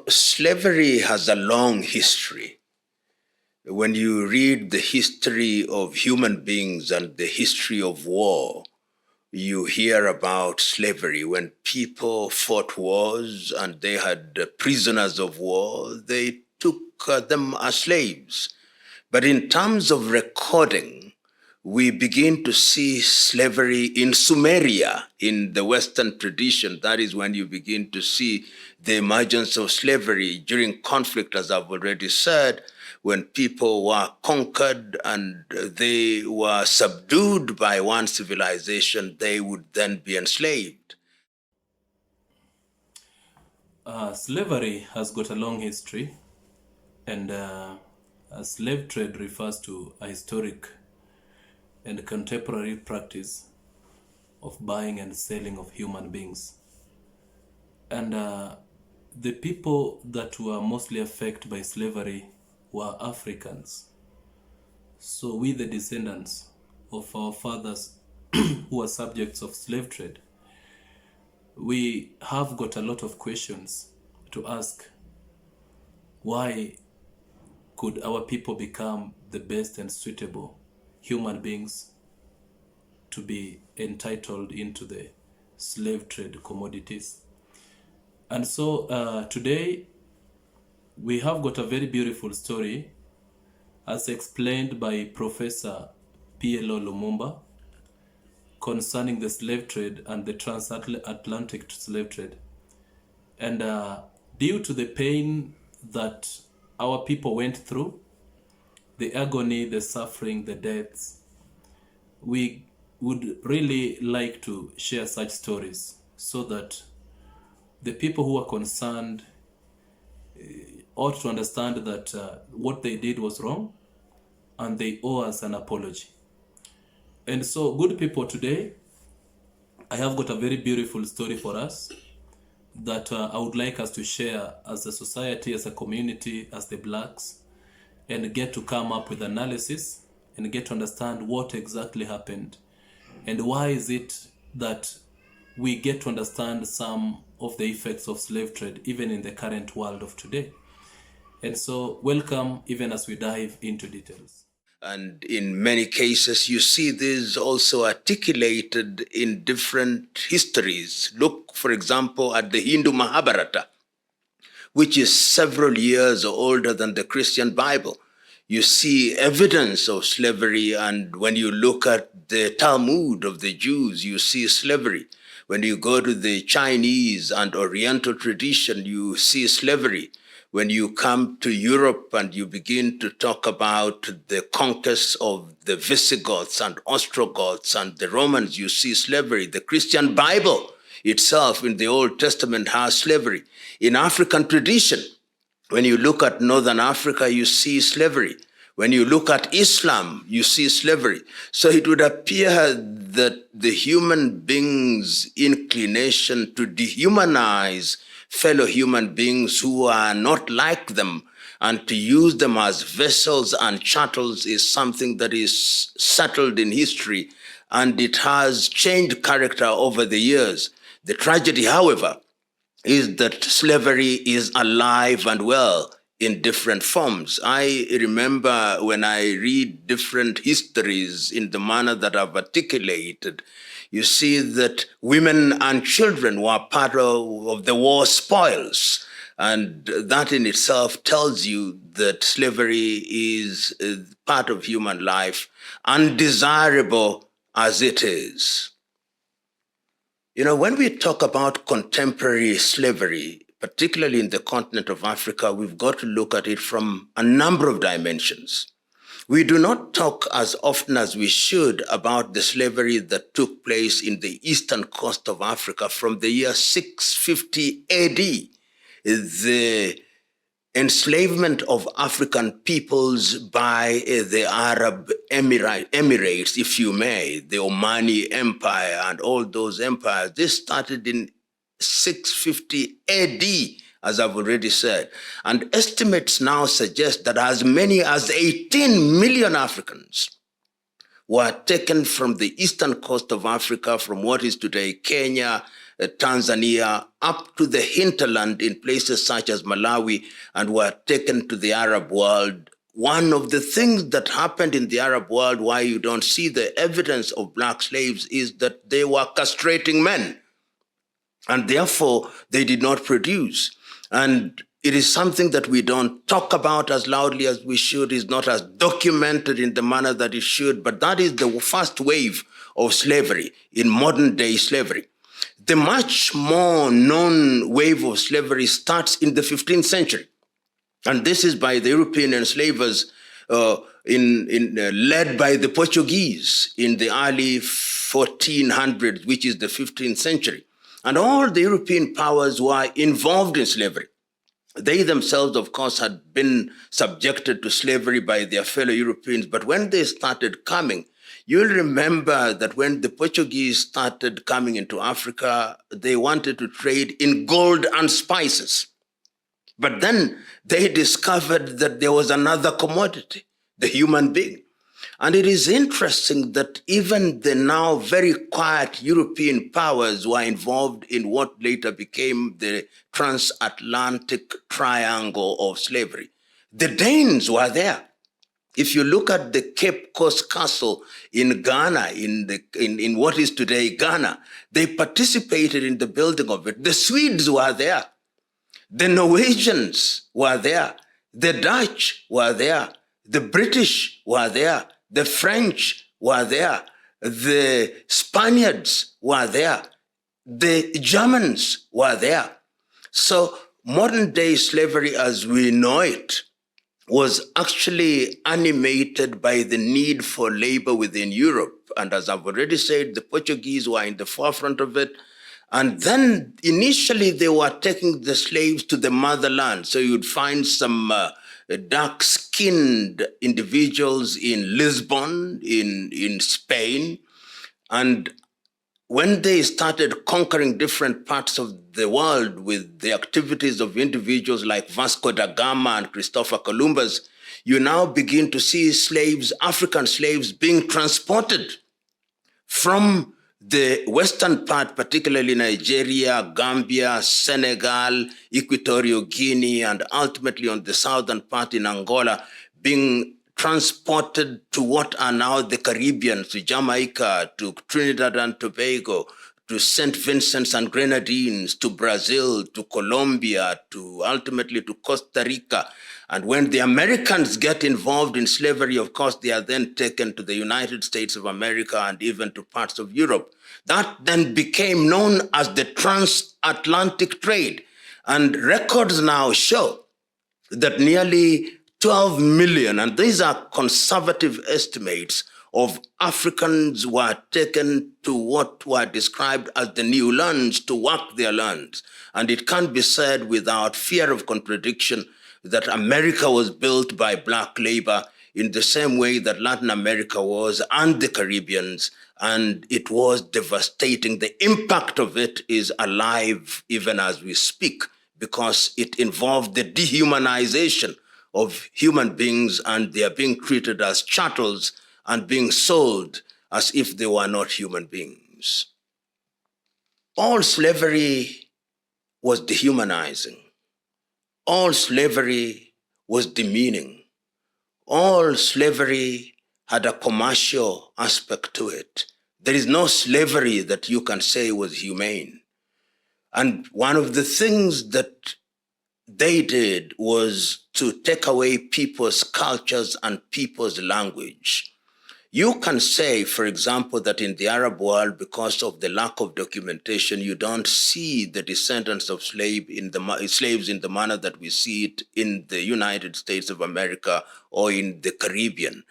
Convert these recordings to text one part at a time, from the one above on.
Slavery has a long history. When you read the history of human beings and the history of war, you hear about slavery. When people fought wars and they had prisoners of war, they took them as slaves. But in terms of recording, we begin to see slavery in Sumeria, in the Western tradition. That is when you begin to see the emergence of slavery during conflict, as I've already said, when people were conquered and they were subdued by one civilization, they would then be enslaved. Slavery has got a long history, and a slave trade refers to a historic and contemporary practice of buying and selling of human beings. And the people that were mostly affected by slavery were Africans. So we, the descendants of our fathers who were subjects of slave trade, we have got a lot of questions to ask. Why could our people become the best and suitable human beings to be entitled into the slave trade commodities? And so today we have got a very beautiful story as explained by Professor PLO Lumumba concerning the slave trade and the transatlantic slave trade. And due to the pain that our people went through, the agony, the suffering, the deaths, we would really like to share such stories so that the people who are concerned ought to understand that what they did was wrong and they owe us an apology. And so, good people, today I have got a very beautiful story for us that I would like us to share as a society, as a community, as the blacks, and get to come up with analysis and get to understand what exactly happened and why is it that we get to understand some of the effects of slave trade even in the current world of today. And so welcome even as we dive into details. And in many cases, you see this also articulated in different histories. Look, for example, at the Hindu Mahabharata, which is several years older than the Christian Bible. You see evidence of slavery, and when you look at the Talmud of the Jews, you see slavery. When you go to the Chinese and Oriental tradition, you see slavery. When you come to Europe and you begin to talk about the conquest of the Visigoths and Ostrogoths and the Romans, you see slavery. The Christian Bible itself in the Old Testament has slavery. In African tradition, when you look at Northern Africa, you see slavery. When you look at Islam, you see slavery. So it would appear that the human being's inclination to dehumanize fellow human beings who are not like them and to use them as vessels and chattels is something that is settled in history, and it has changed character over the years. The tragedy, however, is that slavery is alive and well in different forms. I remember when I read different histories in the manner that I've articulated, you see that women and children were part of the war spoils. And that in itself tells you that slavery is part of human life, undesirable as it is. When we talk about contemporary slavery, particularly in the continent of Africa, we've got to look at it from a number of dimensions. We do not talk as often as we should about the slavery that took place in the eastern coast of Africa from the year 650 AD. The enslavement of African peoples by the Arab Emirates, if you may, the Omani Empire and all those empires. This started in 650 AD, as I've already said. And estimates now suggest that as many as 18 million Africans were taken from the eastern coast of Africa, from what is today Kenya, Tanzania, up to the hinterland in places such as Malawi, and were taken to the Arab world. One of the things that happened in the Arab world, why you don't see the evidence of black slaves, is that they were castrating men, and therefore they did not produce. And it is something that we don't talk about as loudly as we should, is not as documented in the manner that it should, but that is the first wave of slavery, in modern day slavery. The much more known wave of slavery starts in the 15th century. And this is by the European enslavers led by the Portuguese in the early 1400s, which is the 15th century. And all the European powers were involved in slavery. They themselves, of course, had been subjected to slavery by their fellow Europeans. But when they started coming, you'll remember that when the Portuguese started coming into Africa, they wanted to trade in gold and spices. But then they discovered that there was another commodity, the human being. And it is interesting that even the now very quiet European powers were involved in what later became the transatlantic triangle of slavery. The Danes were there. If you look at the Cape Coast Castle in Ghana, in what is today Ghana, they participated in the building of it. The Swedes were there. The Norwegians were there. The Dutch were there. The British were there. The French were there. The Spaniards were there. The Germans were there. So modern day slavery as we know it was actually animated by the need for labor within Europe. And as I've already said, the Portuguese were in the forefront of it. And then initially they were taking the slaves to the motherland. So you'd find some dark-skinned individuals in Lisbon, in Spain. And when they started conquering different parts of the world with the activities of individuals like Vasco da Gama and Christopher Columbus, you now begin to see slaves, African slaves, being transported from the western part, particularly Nigeria, Gambia, Senegal, Equatorial Guinea, and ultimately on the southern part in Angola, being transported to what are now the Caribbean, to Jamaica, to Trinidad and Tobago, to St. Vincent's and Grenadines, to Brazil, to Colombia, to ultimately to Costa Rica. And when the Americans get involved in slavery, of course, they are then taken to the United States of America and even to parts of Europe. That then became known as the transatlantic trade. And records now show that nearly 12 million, and these are conservative estimates, of Africans were taken to what were described as the new lands to work their lands. And it can't be said without fear of contradiction that America was built by black labor in the same way that Latin America was, and the Caribbeans, and it was devastating. The impact of it is alive even as we speak, because it involved the dehumanization of human beings, and they are being treated as chattels and being sold as if they were not human beings. All slavery was dehumanizing. All slavery was demeaning. All slavery had a commercial aspect to it. There is no slavery that you can say was humane. And one of the things that they did was to take away people's cultures and people's language. You can say, for example, that in the Arab world, because of the lack of documentation, you don't see the descendants of slaves in the manner that we see it in the United States of America or in the Caribbean.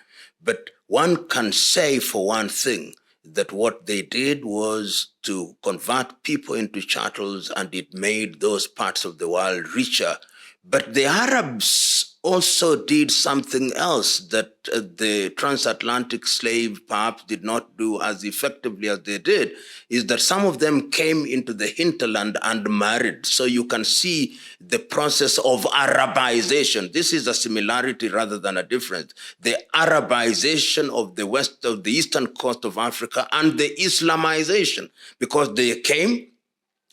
But one can say, for one thing, that what they did was to convert people into chattels, and it made those parts of the world richer. But the Arabs also did something else that the transatlantic slave perhaps did not do as effectively as they did, is that some of them came into the hinterland and married. So you can see the process of Arabization. This is a similarity rather than a difference. The Arabization of the eastern coast of Africa, and the Islamization, because they came,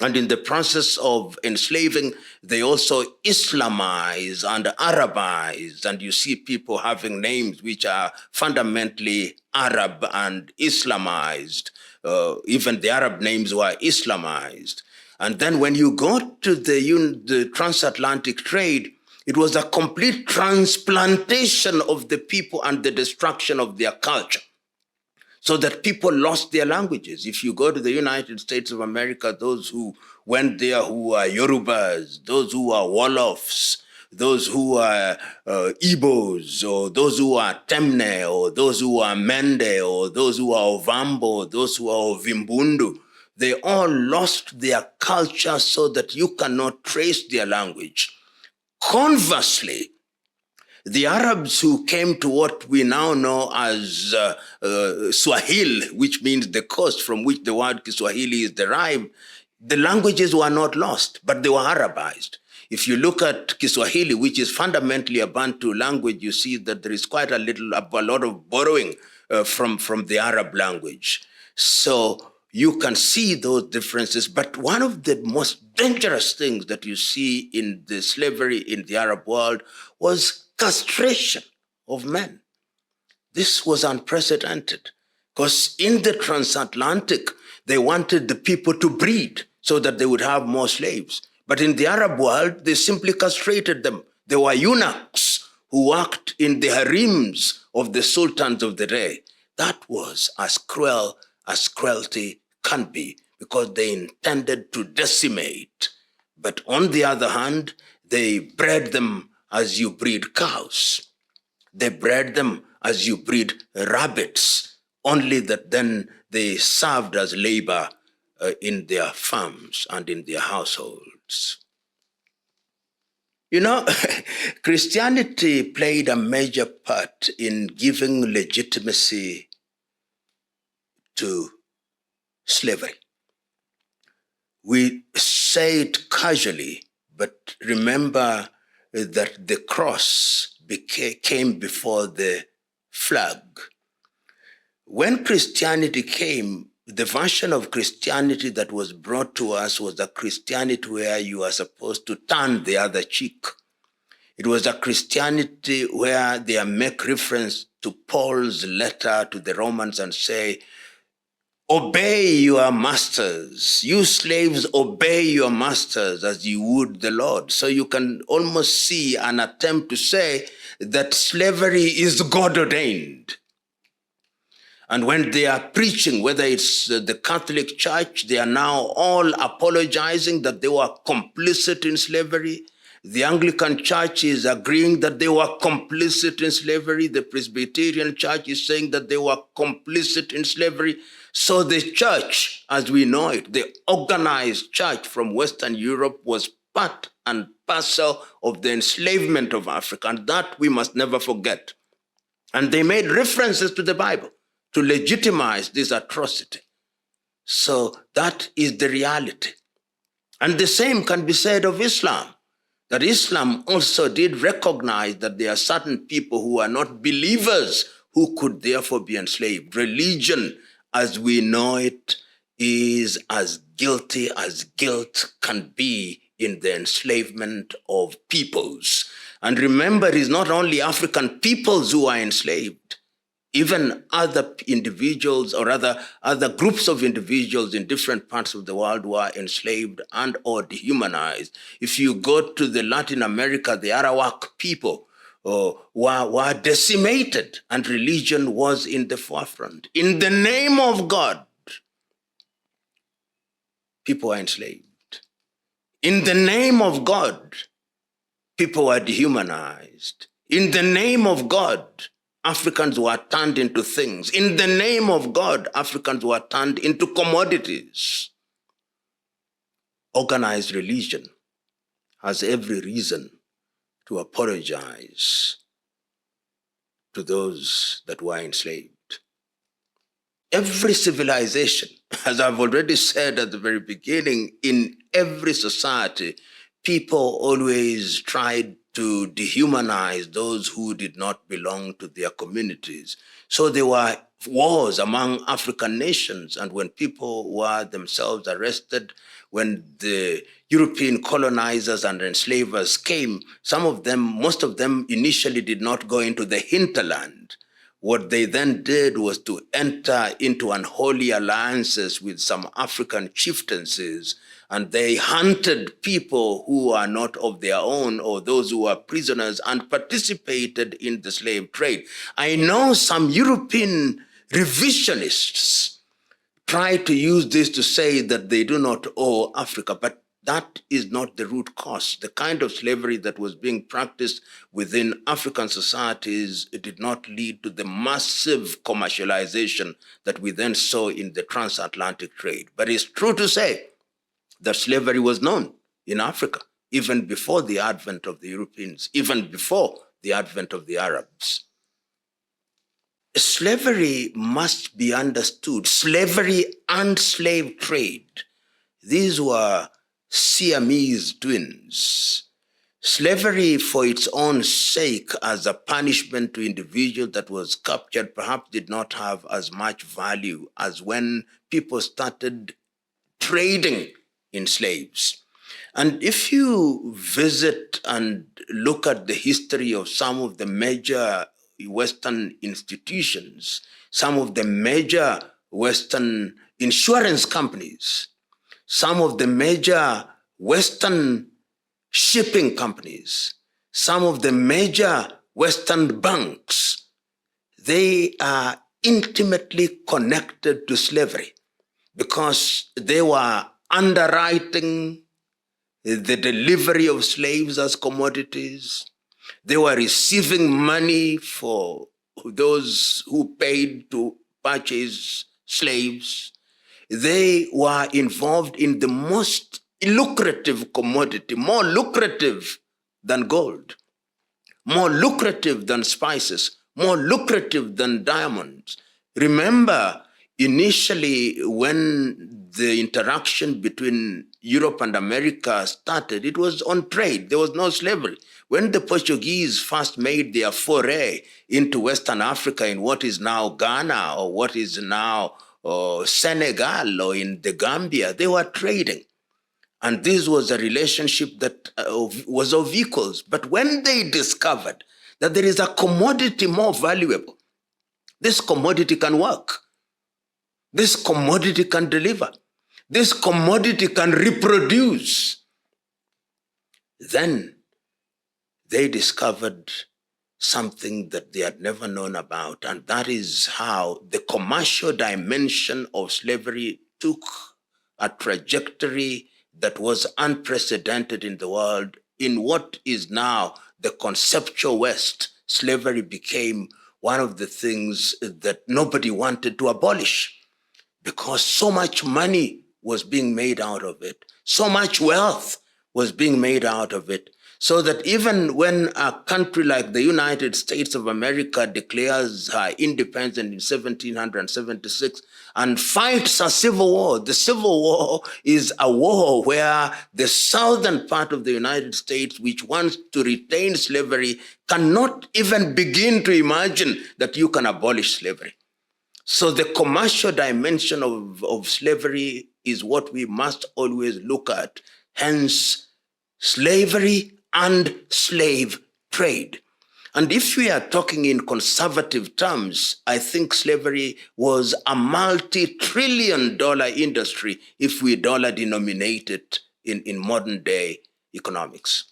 And in the process of enslaving, they also Islamize and Arabize. And you see people having names which are fundamentally Arab and Islamized. Even the Arab names were Islamized. And then when you go to the transatlantic trade, it was a complete transplantation of the people and the destruction of their culture, so that people lost their languages. If you go to the United States of America, those who went there who are Yorubas, those who are Wolofs, those who are Igbos, or those who are Temne, or those who are Mende, or those who are Ovambo, those who are Ovimbundu, they all lost their culture so that you cannot trace their language. Conversely, the Arabs who came to what we now know as Swahili, which means the coast from which the word Kiswahili is derived, the languages were not lost, but they were Arabized. If you look at Kiswahili, which is fundamentally a Bantu language, you see that there is quite a lot of borrowing from the Arab language. So you can see those differences. But one of the most dangerous things that you see in the slavery in the Arab world was castration of men. This was unprecedented because in the transatlantic, they wanted the people to breed so that they would have more slaves. But in the Arab world, they simply castrated them. They were eunuchs who worked in the harems of the sultans of the day. That was as cruel as cruelty can be, because they intended to decimate. But on the other hand, they bred them as you breed cows. They bred them as you breed rabbits, only that then they served as labor in their farms and in their households. You know, Christianity played a major part in giving legitimacy to slavery. We say it casually, but remember that the cross came before the flag. When Christianity came, the version of Christianity that was brought to us was a Christianity where you are supposed to turn the other cheek. It was a Christianity where they make reference to Paul's letter to the Romans and say, obey your masters. You slaves, obey your masters as you would the Lord. So you can almost see an attempt to say that slavery is God-ordained. And when they are preaching, whether it's the Catholic Church, they are now all apologizing that they were complicit in slavery. The Anglican Church is agreeing that they were complicit in slavery. The Presbyterian Church is saying that they were complicit in slavery. So the church, as we know it, the organized church from Western Europe, was part and parcel of the enslavement of Africa, and that we must never forget. And they made references to the Bible to legitimize this atrocity. So that is the reality. And the same can be said of Islam, that Islam also did recognize that there are certain people who are not believers who could therefore be enslaved. Religion, as we know it, is as guilty as guilt can be in the enslavement of peoples. And remember, it is not only African peoples who are enslaved. Even other individuals or other groups of individuals in different parts of the world were enslaved and or dehumanized. If you go to the Latin America, the Arawak people were decimated, and religion was in the forefront. In the name of God, people were enslaved. In the name of God, people were dehumanized. In the name of God, Africans were turned into things. In the name of God, Africans were turned into commodities. Organized religion has every reason to apologize to those that were enslaved. Every civilization, as I've already said at the very beginning, in every society, people always tried to dehumanize those who did not belong to their communities. So there were wars among African nations, and when people were themselves arrested, when the European colonizers and enslavers came, some of them, most of them initially did not go into the hinterland. What they then did was to enter into unholy alliances with some African chieftaincies, and they hunted people who are not of their own or those who are prisoners and participated in the slave trade. I know some European revisionists try to use this to say that they do not owe Africa, but that is not the root cause. The kind of slavery that was being practiced within African societies, it did not lead to the massive commercialization that we then saw in the transatlantic trade. But it's true to say that slavery was known in Africa, even before the advent of the Europeans, even before the advent of the Arabs. Slavery must be understood. Slavery and slave trade, these were Siamese twins. Slavery for its own sake as a punishment to individual that was captured perhaps did not have as much value as when people started trading in slaves. And if you visit and look at the history of some of the major Western institutions, some of the major Western insurance companies, some of the major Western shipping companies, some of the major Western banks, they are intimately connected to slavery because they were underwriting the delivery of slaves as commodities. They were receiving money for those who paid to purchase slaves. They were involved in the most lucrative commodity, more lucrative than gold, more lucrative than spices, more lucrative than diamonds. Remember, initially when the interaction between Europe and America started, it was on trade. There was no slavery. When the Portuguese first made their foray into Western Africa in what is now Ghana or what is now Senegal or in the Gambia, they were trading. And this was a relationship that was of equals. But when they discovered that there is a commodity more valuable, this commodity can work, this commodity can deliver, this commodity can reproduce, then they discovered something that they had never known about, and that is how the commercial dimension of slavery took a trajectory that was unprecedented in the world. In what is now the conceptual West, slavery became one of the things that nobody wanted to abolish because so much money was being made out of it, so much wealth was being made out of it, so that even when a country like the United States of America declares her independence in 1776 and fights a civil war, the Civil War is a war where the southern part of the United States, which wants to retain slavery, cannot even begin to imagine that you can abolish slavery. So the commercial dimension of slavery is what we must always look at. Hence, slavery and slave trade. And if we are talking in conservative terms, I think slavery was a multi-trillion-dollar industry if we dollar denominate it in modern day economics.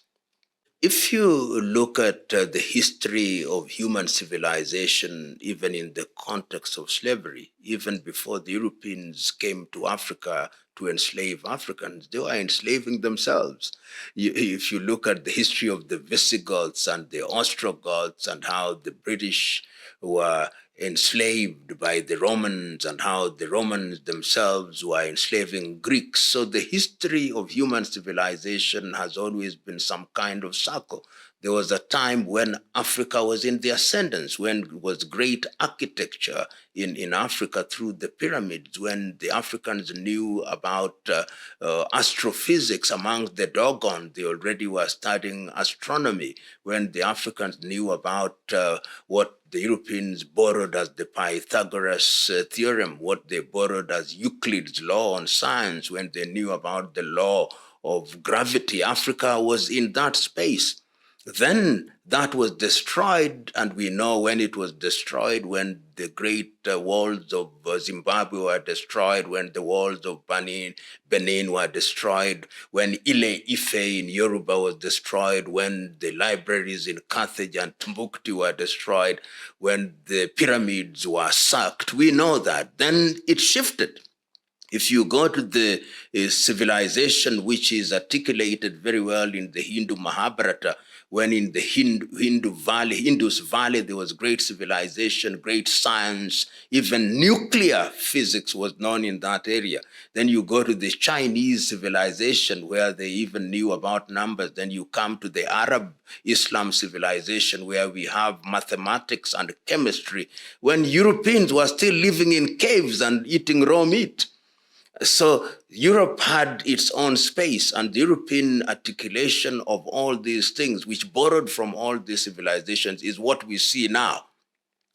If you look at the history of human civilization, even in the context of slavery, even before the Europeans came to Africa to enslave Africans, they were enslaving themselves. If you look at the history of the Visigoths and the Ostrogoths and how the British were enslaved by the Romans and how the Romans themselves were enslaving Greeks. So the history of human civilization has always been some kind of circle. There was a time when Africa was in the ascendance, when it was great architecture in Africa through the pyramids, when the Africans knew about astrophysics among the Dogon. They already were studying astronomy. When the Africans knew about what the Europeans borrowed as the Pythagoras theorem, what they borrowed as Euclid's law on science, when they knew about the law of gravity, Africa was in that space. Then that was destroyed, and we know when it was destroyed, when the great walls of Zimbabwe were destroyed, when the walls of Benin were destroyed, when Ile Ife in Yoruba was destroyed, when the libraries in Carthage and Timbuktu were destroyed, when the pyramids were sacked. We know that. Then it shifted. If you go to the civilization which is articulated very well in the Hindu Mahabharata, when in the Indus Valley, there was great civilization, great science, even nuclear physics was known in that area. Then you go to the Chinese civilization where they even knew about numbers. Then you come to the Arab Islam civilization where we have mathematics and chemistry, when Europeans were still living in caves and eating raw meat. So Europe had its own space, and the European articulation of all these things, which borrowed from all these civilizations, is what we see now.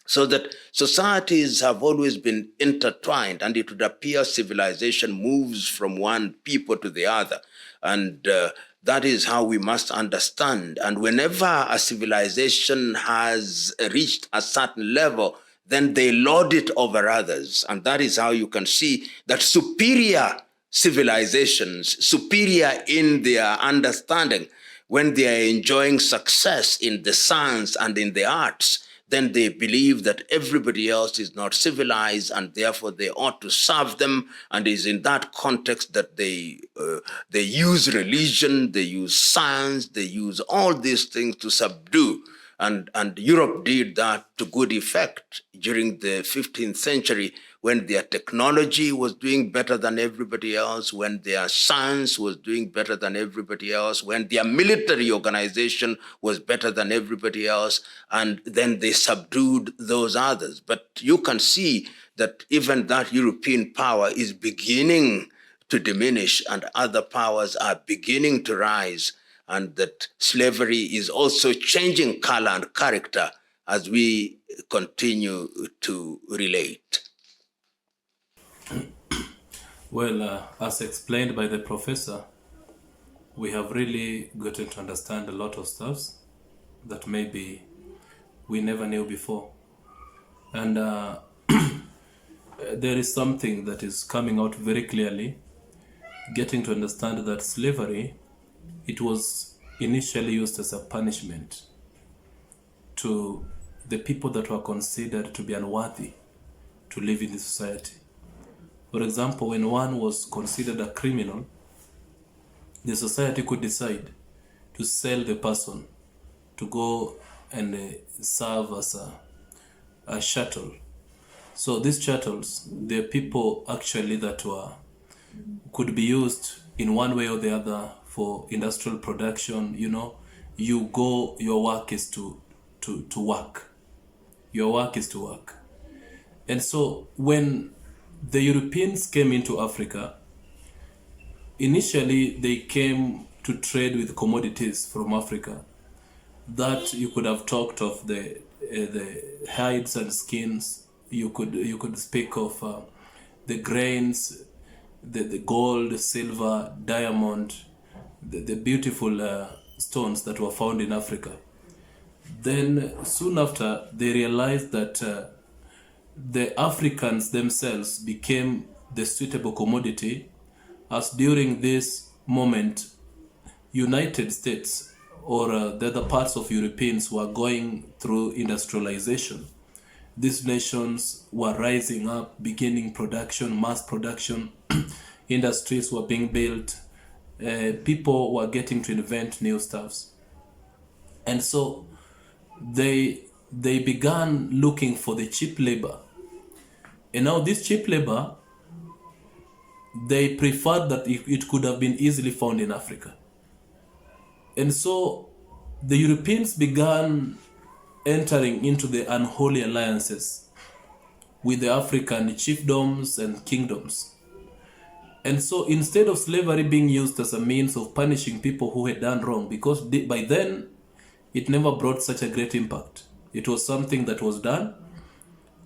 So that societies have always been intertwined, and it would appear civilization moves from one people to the other. And that is how we must understand. And whenever a civilization has reached a certain level, then they lord it over others. And that is how you can see that superior civilizations, superior in their understanding, when they are enjoying success in the science and in the arts, then they believe that everybody else is not civilized and therefore they ought to serve them. And it is in that context that they use religion, they use science, they use all these things to subdue. And Europe did that to good effect during the 15th century, when their technology was doing better than everybody else, when their science was doing better than everybody else, when their military organization was better than everybody else, and then they subdued those others. But you can see that even that European power is beginning to diminish and other powers are beginning to rise, and that slavery is also changing color and character as we continue to relate. Well, as explained by the professor, we have really gotten to understand a lot of stuff that maybe we never knew before. And there is something that is coming out very clearly, getting to understand that slavery, it was initially used as a punishment to the people that were considered to be unworthy to live in the society. For example, when one was considered a criminal, the society could decide to sell the person to go and serve as a shuttle. So these shuttles, the people actually that could be used in one way or the other for industrial production. You go, your work is to work. Your work is to work. And so when the Europeans came into Africa, initially they came to trade with commodities from Africa. That you could have talked of the hides and skins. You could speak of the grains, the gold, silver, diamond, the beautiful stones that were found in Africa. Then soon after, they realized that the Africans themselves became the suitable commodity, as during this moment, United States or the other parts of Europeans were going through industrialization. These nations were rising up, beginning production, mass production. Industries were being built. People were getting to invent new stuffs. And so they began looking for the cheap labor. And now this cheap labor, they preferred that it could have been easily found in Africa. And so the Europeans began entering into the unholy alliances with the African chiefdoms and kingdoms. And so instead of slavery being used as a means of punishing people who had done wrong, because by then it never brought such a great impact. It was something that was done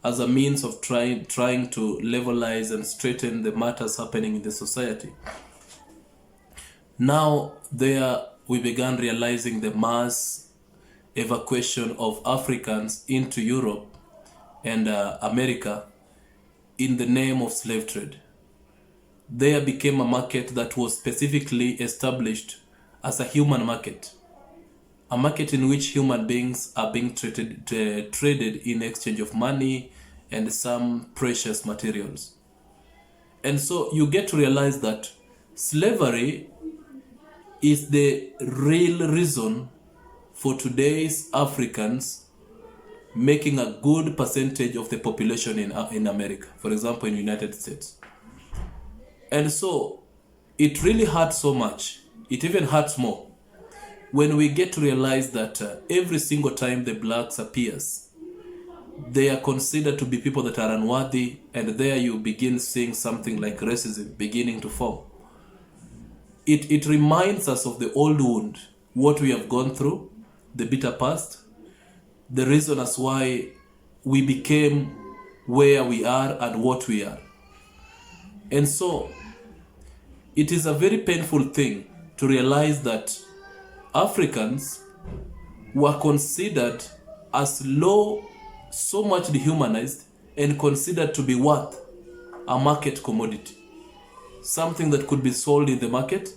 as a means of trying to levelize and straighten the matters happening in the society. Now there we began realizing the mass evacuation of Africans into Europe and America in the name of slave trade. There became a market that was specifically established as a human market, a market in which human beings are being traded in exchange of money and some precious materials. And so you get to realize that slavery is the real reason for today's Africans making a good percentage of the population in America, for example, in the United States. And so it really hurts so much. It even hurts more when we get to realize that every single time the blacks appears, they are considered to be people that are unworthy, and there you begin seeing something like racism beginning to form. It reminds us of the old wound, what we have gone through, the bitter past, the reason as why we became where we are and what we are. And so it is a very painful thing to realize that Africans were considered as low, so much dehumanized, and considered to be worth a market commodity, something that could be sold in the market.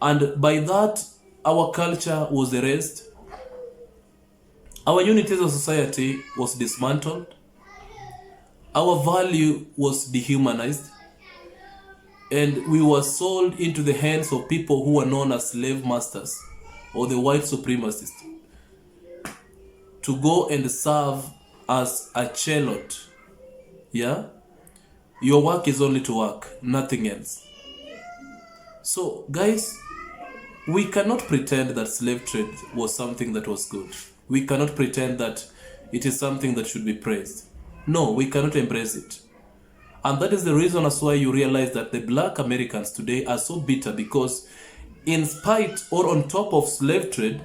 And by that, our culture was erased. Our unity as a society was dismantled. Our value was dehumanized. And we were sold into the hands of people who were known as slave masters or the white supremacists to go and serve as a chelot. Yeah? Your work is only to work, nothing else. So, guys, we cannot pretend that slave trade was something that was good. We cannot pretend that it is something that should be praised. No, we cannot embrace it. And that is the reason as why you realize that the black Americans today are so bitter, because in spite or on top of slave trade,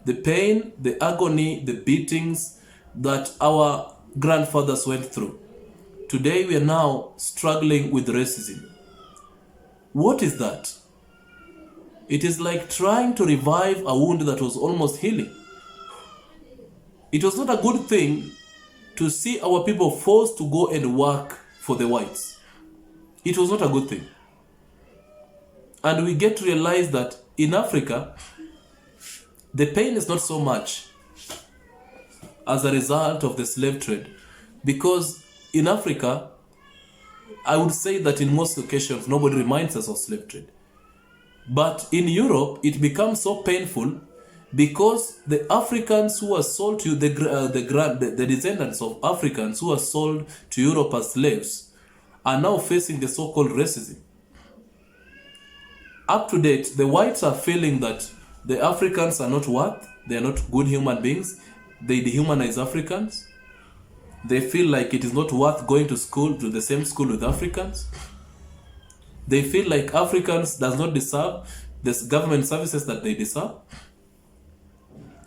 the pain, the agony, the beatings that our grandfathers went through, today we are now struggling with racism. What is that? It is like trying to revive a wound that was almost healing. It was not a good thing to see our people forced to go and work for the whites. It was not a good thing. And we get to realize that in Africa, the pain is not so much as a result of the slave trade, because in Africa, I would say that in most occasions, nobody reminds us of slave trade. But in Europe, it becomes so painful because the Africans who were sold to the descendants of Africans who were sold to Europe as slaves are now facing the so-called racism. Up to date, the whites are feeling that the Africans are not worth, they are not good human beings, they dehumanize Africans. They feel like it is not worth going to school, to the same school with Africans. They feel like Africans does not deserve the government services that they deserve.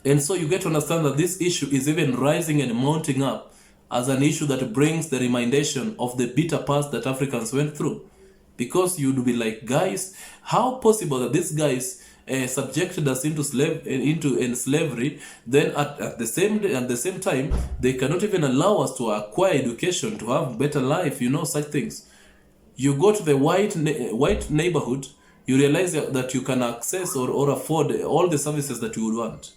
And so you get to understand that this issue is even rising and mounting up as an issue that brings the remindation of the bitter past that Africans went through. Because you'd be like, guys, how possible that these guys subjected us into slavery, then at the same time, they cannot even allow us to acquire education, to have better life, such things. You go to the white neighborhood, you realize that you can access or afford all the services that you would want,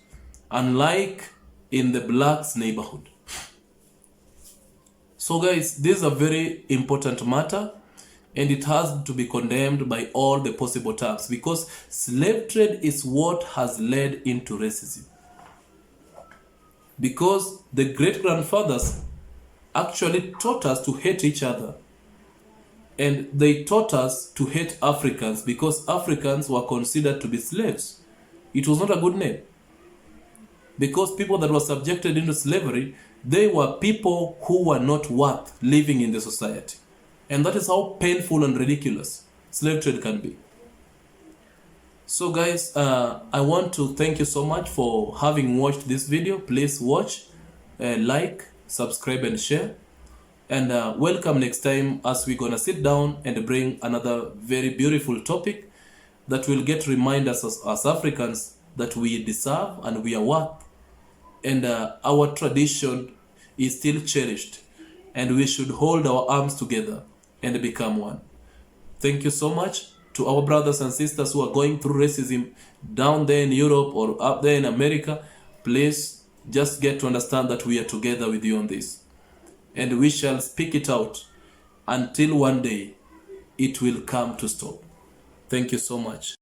unlike in the blacks neighborhood. So guys, this is a very important matter, and it has to be condemned by all the possible terms, because slave trade is what has led into racism. Because the great-grandfathers actually taught us to hate each other. And they taught us to hate Africans because Africans were considered to be slaves. It was not a good name. because people that were subjected into slavery, they were people who were not worth living in the society. And that is how painful and ridiculous slave trade can be. So guys, I want to thank you so much for having watched this video. Please watch, like, subscribe and share. And welcome next time, as we're gonna sit down and bring another very beautiful topic that will get remind us as Africans that we deserve and we are worth, and our tradition is still cherished, and we should hold our arms together and become one. Thank you so much to our brothers and sisters who are going through racism down there in Europe or up there in America. Please just get to understand that we are together with you on this, and we shall speak it out until one day it will come to stop. Thank you so much.